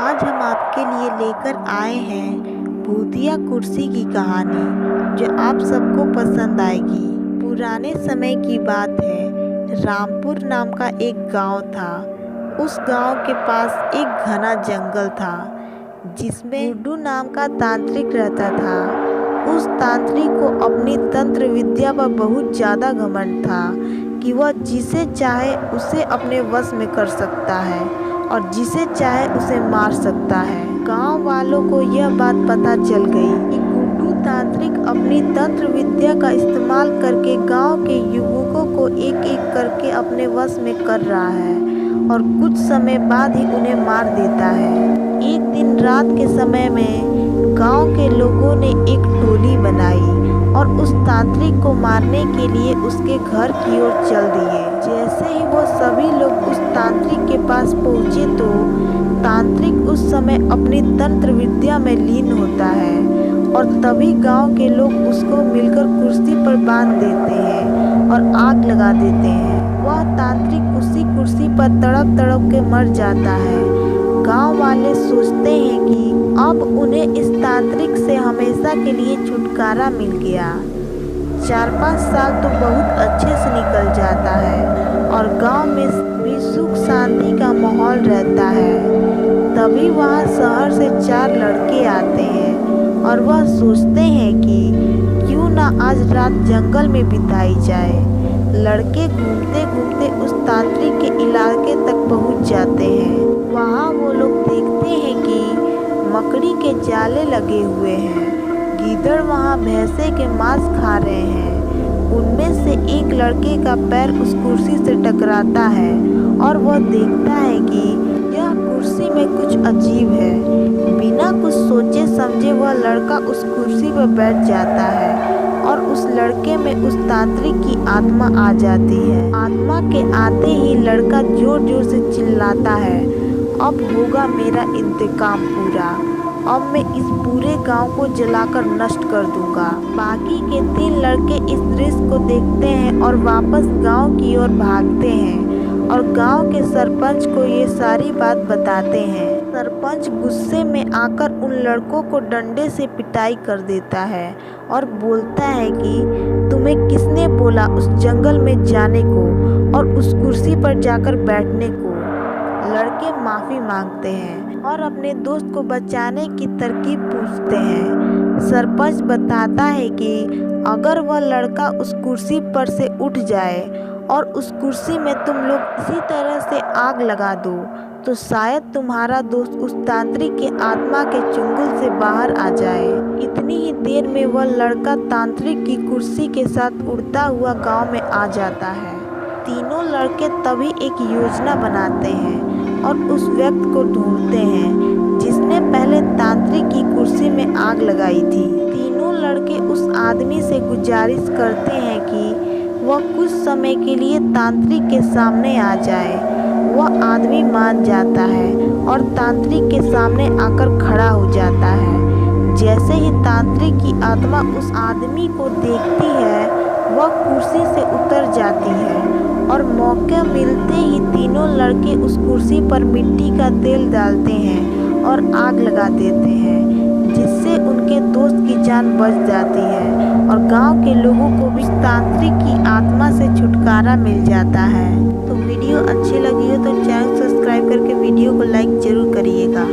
आज हम आपके लिए लेकर आए हैं भूतिया कुर्सी की कहानी, जो आप सबको पसंद आएगी। पुराने समय की बात है, रामपुर नाम का एक गांव था। उस गांव के पास एक घना जंगल था, जिसमें गुड्डू नाम का तांत्रिक रहता था। उस तांत्रिक को अपनी तंत्र विद्या पर बहुत ज़्यादा घमंड था कि वह जिसे चाहे उसे अपने वश में कर सकता है और जिसे चाहे उसे मार सकता है। गांव वालों को यह बात पता चल गई कि गुड्डू तांत्रिक अपनी तंत्र विद्या का इस्तेमाल करके गांव के युवकों को एक एक करके अपने वश में कर रहा है और कुछ समय बाद ही उन्हें मार देता है। एक दिन रात के समय में गांव के लोगों ने एक टोली बनाई और उस तांत्रिक को मारने के लिए उसके घर की ओर चल दिए। जैसे ही वो सभी लोग उस तांत्रिक के पास पहुंचे तो तांत्रिक उस समय अपनी तंत्र विद्या में लीन होता है और तभी गांव के लोग उसको मिलकर कुर्सी पर बांध देते हैं और आग लगा देते हैं। वह तांत्रिक उसी कुर्सी पर तड़प तड़प के मर जाता है। गांव वाले सोचते हैं कि अब उन्हें इस तांत्रिक से हमेशा के लिए छुटकारा मिल गया। 4-5 साल तो बहुत अच्छे से निकल जाता है और गांव में भी सुख शांति का माहौल रहता है। तभी वहां शहर से 4 लड़के आते हैं और वह सोचते हैं कि क्यों ना आज रात जंगल में बिताई जाए। लड़के घूमते घूमते उस तांत्रिक के इलाके तक पहुंच जाते हैं। वहां वो लोग देखते हैं कि मकड़ी के जाले लगे हुए हैं। गीदड़ वहां भैंसे के मांस खा रहे हैं। उनमें से एक लड़के का पैर उस कुर्सी से टकराता है और वह देखता है कि यह कुर्सी में कुछ अजीब है। बिना कुछ सोचे समझे वह लड़का उस कुर्सी पर बैठ जाता है और उस लड़के में उस तांत्रिक की आत्मा आ जाती है। आत्मा के आते ही लड़का जोर जोर से चिल्लाता है, अब होगा मेरा इंतकाम पूरा। अब मैं इस पूरे गांव को जलाकर नष्ट कर दूंगा। बाकी के 3 लड़के इस दृश्य को देखते हैं और वापस गांव की ओर भागते हैं और गांव के सरपंच को ये सारी बात बताते हैं। सरपंच गुस्से में आकर उन लड़कों को डंडे से पिटाई कर देता है और बोलता है कि तुम्हें किसने बोला उस जंगल में जाने को और उस कुर्सी पर जाकर बैठने को। लड़के माफ़ी मांगते हैं और अपने दोस्त को बचाने की तरकीब पूछते हैं। सरपंच बताता है कि अगर वह लड़का उस कुर्सी पर से उठ जाए और उस कुर्सी में तुम लोग इसी तरह से आग लगा दो तो शायद तुम्हारा दोस्त उस तांत्रिक के आत्मा के चुंगल से बाहर आ जाए। इतनी ही देर में वह लड़का तांत्रिक की कुर्सी के साथ उड़ता हुआ गांव में आ जाता है। तीनों लड़के तभी एक योजना बनाते हैं और उस व्यक्ति को ढूंढते हैं जिसने पहले तांत्रिक की कुर्सी में आग लगाई थी। तीनों लड़के उस आदमी से गुजारिश करते हैं कि वह कुछ समय के लिए तांत्रिक के सामने आ जाए। वह आदमी मान जाता है और तांत्रिक के सामने आकर खड़ा हो जाता है। जैसे ही तांत्रिक की आत्मा उस आदमी को देखती है, वह कुर्सी से उतर जाती है और मौका मिलते ही तीनों लड़के उस कुर्सी पर मिट्टी का तेल डालते हैं और आग लगा देते हैं, जिससे उनके दोस्त की जान बच जाती है और गांव के लोगों को भी तांत्रिक की आत्मा से छुटकारा मिल जाता है। तो वीडियो अच्छी लगी हो तो चैनल सब्सक्राइब करके वीडियो को लाइक जरूर करिएगा।